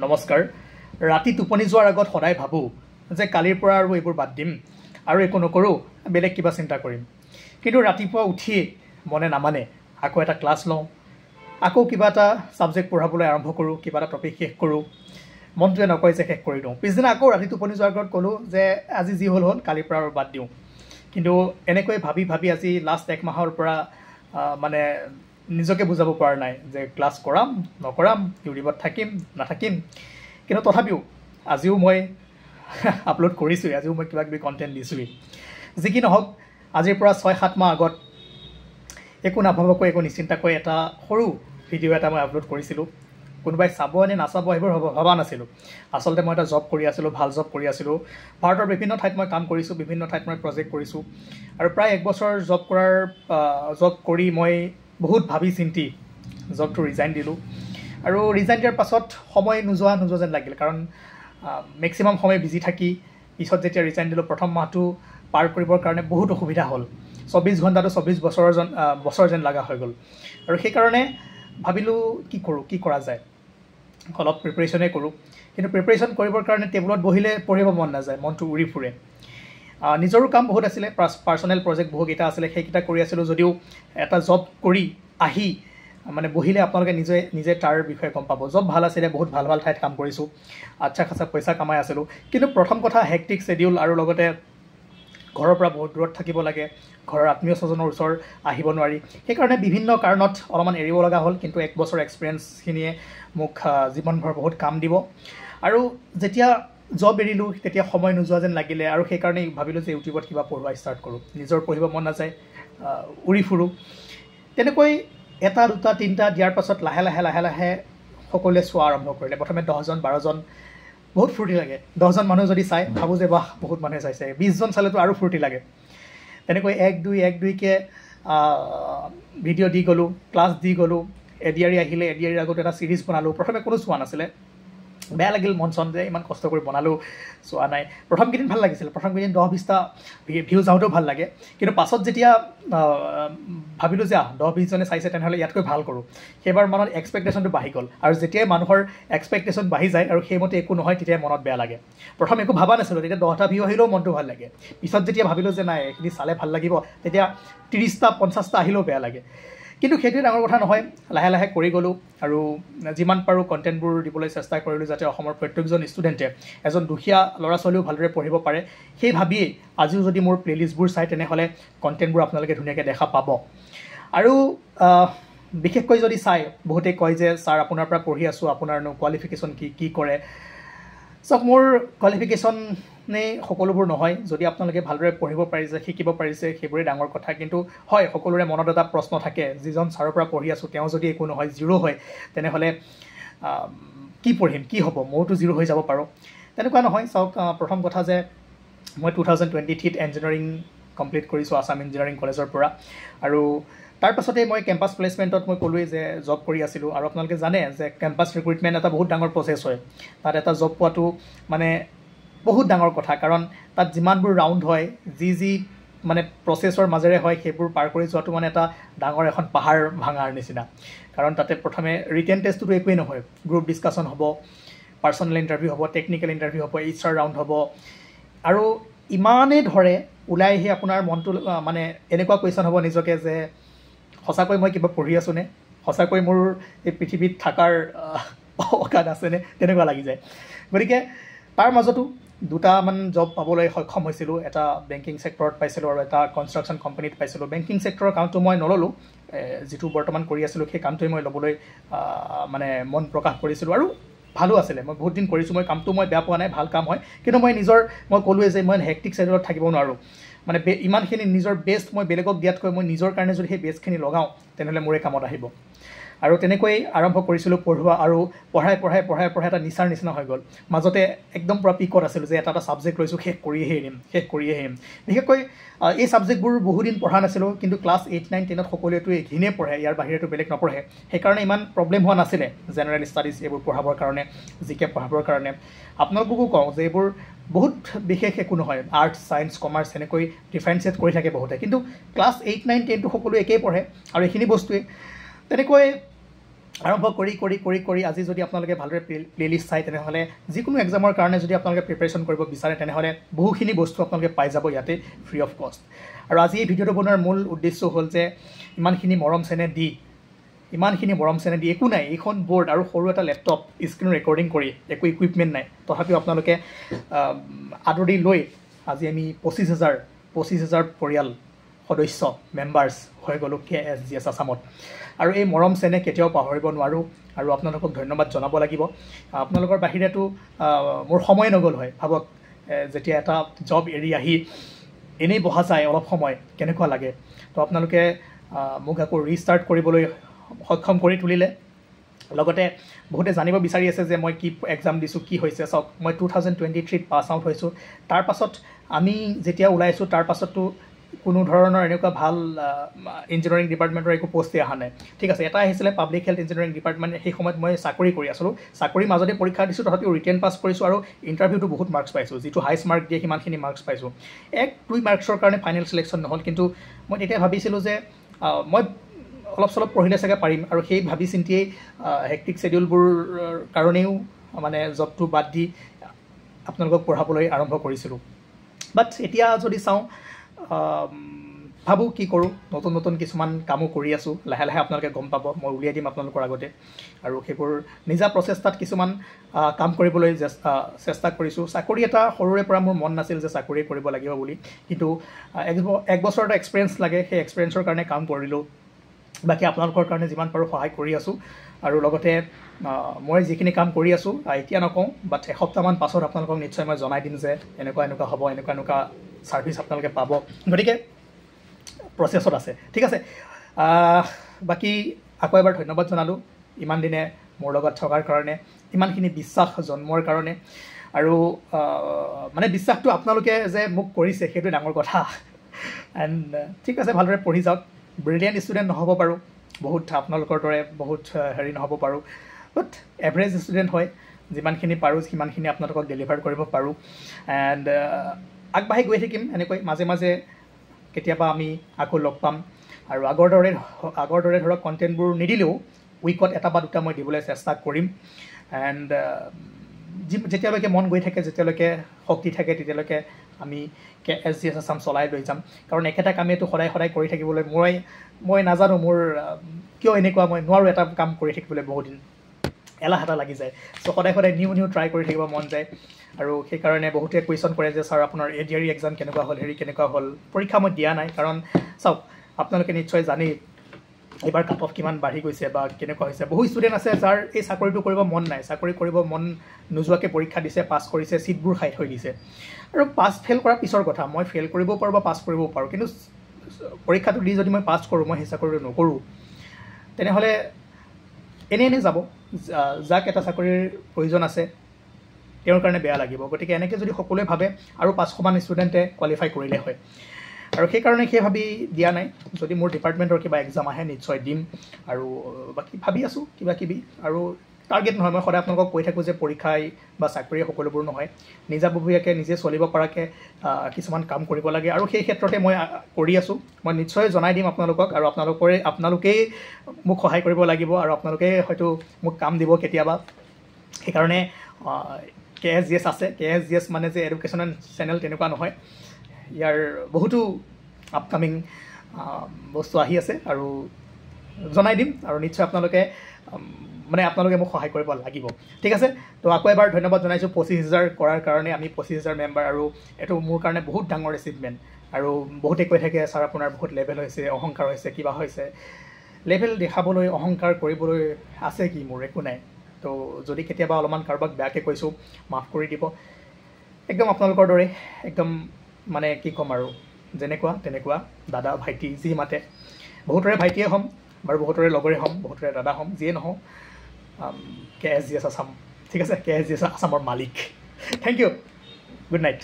নমস্কাৰ। ৰাতি টোপনি যোৱাৰ আগত সদায় ভাবোঁ যে কালিৰ পৰা আৰু এইবোৰ বাদ দিম আৰু একো নকৰোঁ, বেলেগ কিবা চিন্তা কৰিম। কিন্তু ৰাতিপুৱা উঠিয়ে মনে নামানে, আকৌ এটা ক্লাছ লওঁ, আকৌ কিবা এটা ছাবজেক্ট পঢ়াবলৈ আৰম্ভ কৰোঁ, কিবা এটা টপিক শেষ কৰোঁ, মনটোৱে নকয় যে শেষ কৰি দিওঁ। পিছদিনা আকৌ ৰাতি টোপনি যোৱাৰ আগত ক'লোঁ যে আজি যি হ'ল কালিৰ পৰা আৰু বাদ দিওঁ। কিন্তু এনেকৈ ভাবি ভাবি আজি লাষ্ট 1 মাহৰ পৰা মানে নিজকে বুজাব পৰা নাই যে ক্লাছ কৰাম নকৰাম, ইউটিউবত থাকিম নাথাকিম। কিন্তু তথাপিও আজিও মই আপলোড কৰিছোঁৱেই, আজিও মই কিবা কিবি কণ্টেণ্ট দিছোঁৱেই। যি কি নহওক, আজিৰ পৰা 6-7 মাহ আগত একো নাভাবাকৈ একো নিশ্চিন্তাকৈ এটা সৰু ভিডিঅ' এটা মই আপলোড কৰিছিলোঁ। কোনোবাই চাব নে নাচাব সেইবোৰ ভবা নাছিলোঁ। আচলতে মই এটা জব কৰি আছিলোঁ, ভাল জব কৰি আছিলোঁ। ভাৰতৰ বিভিন্ন ঠাইত মই কাম কৰিছোঁ, বিভিন্ন ঠাইত মই প্ৰজেক্ট কৰিছোঁ। আৰু প্ৰায় 1 বছৰ জব কৰি মই বহুত ভাবি চিন্তি জবটো ৰিজাইন দিলোঁ। আৰু ৰিজাইন দিয়াৰ পাছত সময় নোযোৱা যেন লাগিল, কাৰণ মেক্সিমাম সময় বিজি থাকি পিছত যেতিয়া ৰিজাইন দিলোঁ, প্ৰথম মাহটো পাৰ কৰিবৰ কাৰণে বহুত অসুবিধা হ'ল। 24 ঘণ্টাটো 24 বছৰ যেন লগা হৈ গ'ল। আৰু সেইকাৰণে ভাবিলোঁ কি কৰা যায়, অলপ প্ৰিপেৰেশ্যনেই কৰোঁ। কিন্তু প্ৰিপেৰেশ্যন কৰিবৰ কাৰণে টেবুলত বহিলে পঢ়িব মন নাযায়, মনটো উৰি ফুৰে। নিজৰো কাম বহুত আছিলে, পাৰ্চনেল প্ৰজেক্ট বহুকেইটা আছিলে, সেইকেইটা কৰি আছিলোঁ। যদিও এটা জব কৰি আহি মানে বহিলে আপোনালোকে নিজে তাৰ বিষয়ে গম পাব। জব ভাল আছিলে, বহুত ভাল ঠাইত কাম কৰিছোঁ, আচ্ছা খাচা পইচা কামাই আছিলোঁ। কিন্তু প্ৰথম কথা হেক্টিক শ্বেডিউল, আৰু লগতে ঘৰৰ পৰা বহুত দূৰত থাকিব লাগে, ঘৰৰ আত্মীয় স্বজনৰ ওচৰ আহিব নোৱাৰি। সেইকাৰণে বিভিন্ন কাৰণত অলপমান এৰিব লগা হ'ল। কিন্তু 1 বছৰ এক্সপিৰিয়েঞ্চখিনিয়ে মোক জীৱনভৰ বহুত কাম দিব। আৰু যেতিয়া জব এৰিলোঁ তেতিয়া সময় নোযোৱা যেন লাগিলে, আৰু সেইকাৰণেই ভাবিলোঁ যে ইউটিউবত কিবা পঢ়োৱা ষ্টাৰ্ট কৰোঁ। নিজৰ পঢ়িব মন নাযায়, উৰি ফুৰোঁ। তেনেকৈ 1, 2, 3টা দিয়াৰ পাছত লাহে লাহে সকলোৱে চোৱা আৰম্ভ কৰিলে। প্ৰথমে 10জন 12জন, বহুত ফূৰ্তি লাগে। 10জন মানুহ যদি চাই ভাবোঁ যে বাহ, বহুত মানুহে চাইছে। 20জন চালেতো আৰু ফূৰ্তি লাগে। তেনেকৈ 1-2কৈ ভিডিঅ' দি গ'লোঁ, ক্লাছ দি গ'লোঁ। এডিআৰই আহিলে, এডিআৰইৰ আগত এটা ছিৰিজ বনালোঁ। প্ৰথমে কোনো চোৱা নাছিলে, বেয়া লাগিল মন চন যে ইমান কষ্ট কৰি বনালোঁ, চোৱা নাই। প্ৰথম কেইদিন ভাল লাগিছিল, প্ৰথম কেইদিন 10-20টা ভিউজ আহোঁতেও ভাল লাগে। কিন্তু পাছত যেতিয়া ভাবিলোঁ যে 10-20জনে চাইছে, তেনেহ'লে ইয়াতকৈ ভাল কৰোঁ, সেইবাৰ মনত এক্সপেক্টেশ্যনটো বাঢ়ি গ'ল। আৰু যেতিয়াই মানুহৰ এক্সপেক্টেশ্যন বাঢ়ি যায় আৰু সেইমতে একো নহয়, তেতিয়াই মনত বেয়া লাগে। প্ৰথম একো ভাবা নাছিলোঁ, তেতিয়া 10টা ভিউ আহিলেও মনটো ভাল লাগে। পিছত যেতিয়া ভাবিলোঁ যে নাই, এইখিনি চালে ভাল লাগিব, তেতিয়া 30টা 50টা আহিলেও বেয়া লাগে। কিন্তু সেইটোৱে ডাঙৰ কথা নহয়। লাহে লাহে কৰি গ'লোঁ, আৰু যিমান পাৰোঁ কণ্টেণ্টবোৰ দিবলৈ চেষ্টা কৰিলোঁ, যাতে অসমৰ প্ৰত্যেকজন ষ্টুডেণ্টে, এজন দুখীয়া ল'ৰা ছোৱালীও ভালদৰে পঢ়িব পাৰে। সেই ভাবিয়েই আজিও যদি মোৰ প্লেলিষ্টবোৰ চাই, তেনেহ'লে কণ্টেণ্টবোৰ আপোনালোকে ধুনীয়াকৈ দেখা পাব। আৰু বিশেষকৈ যদি চাই, বহুতেই কয় যে ছাৰ আপোনাৰ পৰা পঢ়ি আছোঁ, আপোনাৰনো কোৱালিফিকেশ্যন কি কৰে। চাওক, মোৰ কোৱালিফিকেশ্যনেই সকলোবোৰ নহয়। যদি আপোনালোকে ভালদৰে পঢ়িব পাৰিছে, শিকিব পাৰিছে, সেইবোৰেই ডাঙৰ কথা। কিন্তু হয়, সকলোৰে মনত এটা প্ৰশ্ন থাকে, যিজন ছাৰৰ পৰা পঢ়ি আছোঁ তেওঁ যদি একো নহয়, জিৰ' হয়, তেনেহ'লে কি পঢ়িম, কি হ'ব, ময়োতো জিৰ' হৈ যাব পাৰোঁ। তেনেকুৱা নহয়। চাওক, প্ৰথম কথা যে মই 2023 ইঞ্জিনিয়াৰিং কমপ্লিট কৰিছোঁ আছাম ইঞ্জিনিয়াৰিং কলেজৰ পৰা। আৰু তাৰপাছতেই মই কেম্পাছ প্লেচমেণ্টত মই ক'লোৱেই যে জব কৰি আছিলোঁ। আৰু আপোনালোকে জানে যে কেম্পাছ ৰিক্ৰুইটমেণ্ট এটা বহুত ডাঙৰ প্ৰচেছ হয়। তাত এটা জব পোৱাটো মানে বহুত ডাঙৰ কথা, কাৰণ তাত যিমানবোৰ ৰাউণ্ড হয়, যি মানে প্ৰচেছৰ মাজেৰে হয়, সেইবোৰ পাৰ কৰি যোৱাটো মানে এটা ডাঙৰ এখন পাহাৰ ভাঙাৰ নিচিনা। কাৰণ তাতে প্ৰথমে ৰিটেন টেষ্টটোতো একোৱেই নহয়, গ্ৰুপ ডিছকাশ্যন হ'ব, পাৰ্চনেল ইণ্টাৰভিউ হ'ব, টেকনিকেল ইণ্টাৰভিউ হ'ব, HR ৰাউণ্ড হ'ব। আৰু ইমানেই ধৰে, ওলাই আহি আপোনাৰ মনটো মানে এনেকুৱা কুৱেশ্যন হ'ব নিজকে যে সঁচাকৈ মই কিবা পঢ়ি আছোঁনে, সঁচাকৈ মোৰ এই পৃথিৱীত থকাৰ অকাদ আছেনে, তেনেকুৱা লাগি যায়। গতিকে তাৰ মাজতো 2টামান জব পাবলৈ সক্ষম হৈছিলোঁ। এটা বেংকিং ছেক্টৰত পাইছিলোঁ আৰু এটা কনষ্ট্ৰাকশ্যন কোম্পানীত পাইছিলোঁ। বেংকিং ছেক্টৰৰ কামটো মই নল'লোঁ, যিটো বৰ্তমান কৰি আছিলোঁ সেই কামটোৱে মই ল'বলৈ মানে মন প্ৰকাশ কৰিছিলোঁ। আৰু ভালো আছিলে, মই বহুত দিন কৰিছোঁ, মই কামটো বেয়া পোৱা নাই, ভাল কাম হয়। কিন্তু মই ক'লোৱেই যে মই হেক্টিক শ্বেডিউলত থাকিব নোৱাৰোঁ। মানে ইমানখিনি নিজৰ বেষ্ট মই বেলেগক দিয়াতকৈ মই নিজৰ কাৰণে যদি সেই বেষ্টখিনি লগাওঁ, তেনেহ'লে মোৰে কামত আহিব। আৰু তেনেকৈ আৰম্ভ কৰিছিলোঁ পঢ়োৱা, আৰু পঢ়াই এটা নিচাৰ নিচিনা হৈ গ'ল। মাজতে একদম পূৰা পিকত আছিলোঁ যে এটা ছাবজেক্ট লৈছোঁ, শেষ কৰিহে এৰিম। বিশেষকৈ এই ছাবজেক্টবোৰ বহুদিন পঢ়া নাছিলোঁ, কিন্তু ক্লাছ 8, 9, 10ত সকলোৱেতো এইখিনিয়ে পঢ়ে, ইয়াৰ বাহিৰেতো বেলেগ নপঢ়ে। সেইকাৰণে ইমান প্ৰব্লেম হোৱা নাছিলে জেনেৰেল ষ্টাডিজ এইবোৰ পঢ়াবৰ কাৰণে, জিকে পঢ়াবৰ কাৰণে। আপোনালোককো কওঁ যে এইবোৰ বহুত বিশেষ একো নহয়। আৰ্টছ, ছায়েন্স, কমাৰ্চ এনেকৈ ডিফাৰেঞ্চিয়েট কৰি থাকে বহুতে, কিন্তু ক্লাছ 8, 9, 10টো সকলোৱে একেই পঢ়ে, আৰু এইখিনি বস্তুৱেই। তেনেকৈ আৰম্ভ কৰি আজি যদি আপোনালোকে ভালদৰে প্লেলিষ্ট চাই তেনেহ'লে যিকোনো এক্সামৰ কাৰণে যদি আপোনালোকে প্ৰিপেৰেশ্যন কৰিব বিচাৰে তেনেহ'লে বহুখিনি বস্তু আপোনালোকে পাই যাব ইয়াতে ফ্ৰী অফ কষ্ট। আৰু আজি এই ভিডিঅ'টো বনোৱাৰ মূল উদ্দেশ্য হ'ল যে ইমানখিনি মৰম চেনেহ দি একো নাই, এইখন বৰ্ড আৰু সৰু এটা লেপটপ স্ক্ৰীণ ৰেকৰ্ডিং কৰি একো ইকুইপমেণ্ট নাই, তথাপিও আপোনালোকে আদৰি লৈ আজি আমি 25,000 পৰিয়াল সদস্য মেম্বাৰ্ছ হৈ গ'লোঁ KSGS আছামত। আৰু এই মৰম চেনেহ কেতিয়াও পাহৰিব নোৱাৰোঁ আৰু আপোনালোকক ধন্যবাদ জনাব লাগিব। আপোনালোকৰ বাহিৰেতো মোৰ সময় নগ'ল হয়। ভাবক যেতিয়া এটা জব এৰি আহি এনেই বহা যায় অলপ সময় কেনেকুৱা লাগে। তো আপোনালোকে মোক আকৌ ৰিষ্টাৰ্ট কৰিবলৈ সক্ষম কৰি তুলিলে। লগতে বহুতে জানিব বিচাৰি আছে যে মই কি এক্সাম দিছোঁ, কি হৈছে। চাওক, মই 2023 পাছ আউট হৈছোঁ। তাৰ পাছত আমি যেতিয়া ওলাইছোঁ তাৰ পাছততো কোনো ধৰণৰ এনেকুৱা ভাল ইঞ্জিনিয়াৰিং ডিপাৰ্টমেণ্টৰ একো পষ্টেই অহা নাই। ঠিক আছে, এটা আহিছিলে পাব্লিক হেল্থ ইঞ্জিনিয়াৰিং ডিপাৰ্টমেণ্ট। সেই সময়ত মই চাকৰি কৰি আছিলোঁ, চাকৰিৰ মাজতে পৰীক্ষা দিছোঁ, তথাপিও ৰিটেন পাছ কৰিছোঁ আৰু ইণ্টাৰভিউটো বহুত মাৰ্কছ পাইছোঁ। যিটো হাইষ্ট মাৰ্ক দিয়ে সিমানখিনি মাৰ্কছ পাইছোঁ। 1-2 মাৰ্কছৰ কাৰণে ফাইনেল ছিলেকশ্যন নহ'ল, কিন্তু মই তেতিয়া ভাবিছিলোঁ যে মই অলপ চলপ পঢ়িলে চাগে পাৰিম, আৰু সেই ভাবি চিন্তিয়েই হেক্টিক শ্বেডিউলবোৰৰ কাৰণেও মানে জবটো বাদ দি আপোনালোকক পঢ়াবলৈ আৰম্ভ কৰিছিলোঁ। বাট এতিয়া যদি চাওঁ, ভাবোঁ কি কৰোঁ, নতুন কিছুমান কামো কৰি আছোঁ। লাহে লাহে আপোনালোকে গম পাব, মই উলিয়াই দিম আপোনালোকৰ আগতে। আৰু সেইবোৰ নিজা প্ৰচেষ্টাত কিছুমান কাম কৰিবলৈ চেষ্টা কৰিছোঁ। চাকৰি এটা সৰুৰে পৰা মোৰ মন নাছিল যে চাকৰি কৰিব লাগিব বুলি, কিন্তু 1 বছৰ এটা এক্সপিৰিয়েঞ্চ লাগে, সেই এক্সপিৰিয়েঞ্চৰ কাৰণে কাম কৰিলোঁ। বাকী আপোনালোকৰ কাৰণে যিমান পাৰোঁ সহায় কৰি আছোঁ। আৰু লগতে মই যিখিনি কাম কৰি আছোঁ এতিয়া নকওঁ, বাট এসপ্তাহমান পাছত আপোনালোকক নিশ্চয় মই জনাই দিম যে এনেকুৱা হ'ব, এনেকুৱা ছাৰ্ভিচ আপোনালোকে পাব। গতিকে প্ৰচেছত আছে, ঠিক আছে। বাকী আকৌ এবাৰ ধন্যবাদ জনালোঁ ইমান দিনে মোৰ লগত থকাৰ কাৰণে, ইমানখিনি বিশ্বাস জন্মৰ কাৰণে। আৰু মানে বিশ্বাসটো আপোনালোকে যে মোক কৰিছে সেইটো ডাঙৰ কথা। এণ্ড ঠিক আছে, ভালদৰে পঢ়ি যাওক। ব্ৰিলিয়েণ্ট ষ্টুডেণ্ট নহ'ব পাৰোঁ, বহুত আপোনালোকৰ দৰে বহুত নহ'ব পাৰোঁ, বাট এভাৰেজ ষ্টুডেণ্ট হয়। যিমানখিনি পাৰোঁ সিমানখিনি আপোনালোকক ডেলিভাৰ কৰিব পাৰোঁ। এণ্ড আগবাঢ়ি গৈ থাকিম এনেকৈ। মাজে মাজে কেতিয়াবা আমি আকৌ লগ পাম, আৰু আগৰ দৰে ধৰক কণ্টেণ্টবোৰ নিদিলেও উইকত এটা বা দুটা মই দিবলৈ চেষ্টা কৰিম। এণ্ড যেতিয়ালৈকে মন গৈ থাকে, যেতিয়ালৈকে শক্তি থাকে, তেতিয়ালৈকে আমি KSGS আছাম চলাই লৈ যাম। কাৰণ একেটা কামেইতো সদায় কৰি থাকিবলৈ মই নাজানো মোৰ কিয় এনেকুৱা, মই নোৱাৰোঁ এটা কাম কৰি থাকিবলৈ বহুত দিন, এলাহ এটা লাগি যায়। চ' সদায় নিউ ট্ৰাই কৰি থাকিব মন যায়। আৰু সেইকাৰণে বহুতে কুৱেশ্যন কৰে যে ছাৰ আপোনাৰ ADRE এক্সাম কেনেকুৱা হ'ল, কেনেকুৱা হ'ল। পৰীক্ষা মই দিয়া নাই, কাৰণ চাওক আপোনালোকে নিশ্চয় জানেই এইবাৰ কাট অফ কিমান বাঢ়ি গৈছে বা কেনেকুৱা হৈছে। বহু ষ্টুডেণ্ট আছে যাৰ এই চাকৰিটো কৰিব মন নাই, চাকৰি কৰিব মন নোযোৱাকৈ পৰীক্ষা দিছে, পাছ কৰিছে, ছিটবোৰ খাই থৈ দিছে। আৰু পাছ ফেইল কৰাৰ পিছৰ কথা, মই ফেইল কৰিবও পাৰোঁ বা পাছ কৰিবও পাৰোঁ, কিন্তু পৰীক্ষাটো দি যদি মই পাছ কৰোঁ, মই সেই চাকৰিটো নকৰোঁ, তেনেহ'লে এনেই যাব। যাক এটা চাকৰিৰ প্ৰয়োজন আছে তেওঁৰ কাৰণে বেয়া লাগিব। গতিকে এনেকৈ যদি সকলোৱে ভাবে আৰু 500মান ষ্টুডেণ্টে কোৱালিফাই কৰিলে হয়। আৰু সেইকাৰণে সেই ভাবি দিয়া নাই। যদি মোৰ ডিপাৰ্টমেণ্টৰ কিবা এক্সাম আহে নিশ্চয় দিম। আৰু বাকী ভাবি আছোঁ কিবাকিবি, আৰু টাৰ্গেট নহয়। মই সদায় আপোনালোকক কৈ থাকোঁ যে পৰীক্ষাই বা চাকৰিয়ে সকলোবোৰ নহয়, নিজাববীয়াকৈ নিজে চলিব পৰাকৈ কিছুমান কাম কৰিব লাগে। আৰু সেই ক্ষেত্ৰতে মই কৰি আছোঁ। মই নিশ্চয় জনাই দিম আপোনালোকক, আৰু আপোনালোকেই মোক সহায় কৰিব লাগিব, আৰু আপোনালোকে হয়তো মোক কাম দিব কেতিয়াবা। সেইকাৰণে KSGS আছে। KSGS মানে যে এডুকেশ্যনেল চেনেল তেনেকুৱা নহয়, ইয়াৰ বহুতো আপকামিং বস্তু আহি আছে, আৰু জনাই দিম। আৰু নিশ্চয় আপোনালোকে মোক সহায় কৰিব লাগিব, ঠিক আছে। তো আকৌ এবাৰ ধন্যবাদ জনাইছোঁ 25,000 কৰাৰ কাৰণে। আমি 25,000 মেম্বাৰ, আৰু এইটো মোৰ কাৰণে বহুত ডাঙৰ এচিভমেণ্ট। আৰু বহুতে কৈ থাকে ছাৰ আপোনাৰ বহুত লেভেল হৈছে, অহংকাৰ হৈছে, কিবা হৈছে। লেভেল দেখাবলৈ, অহংকাৰ কৰিবলৈ আছে কি? মোৰ একো নাই। তো যদি কেতিয়াবা অলপমান কাৰোবাক বেয়াকৈ কৈছোঁ মাফ কৰি দিব। একদম আপোনালোকৰ দৰে, একদম মানে কি ক'ম আৰু, যেনেকুৱা তেনেকুৱা, দাদা ভাইটি যি মাতে। বহুতৰে ভাইটিয়ে হ'ম, বাৰু বহুতৰে লগৰে হ'ম, বহুতৰে দাদা হ'ম, যিয়ে নহওঁ। KSGS আছাম, ঠিক আছে। KSGS আছামৰ মালিক। Thank you, good night.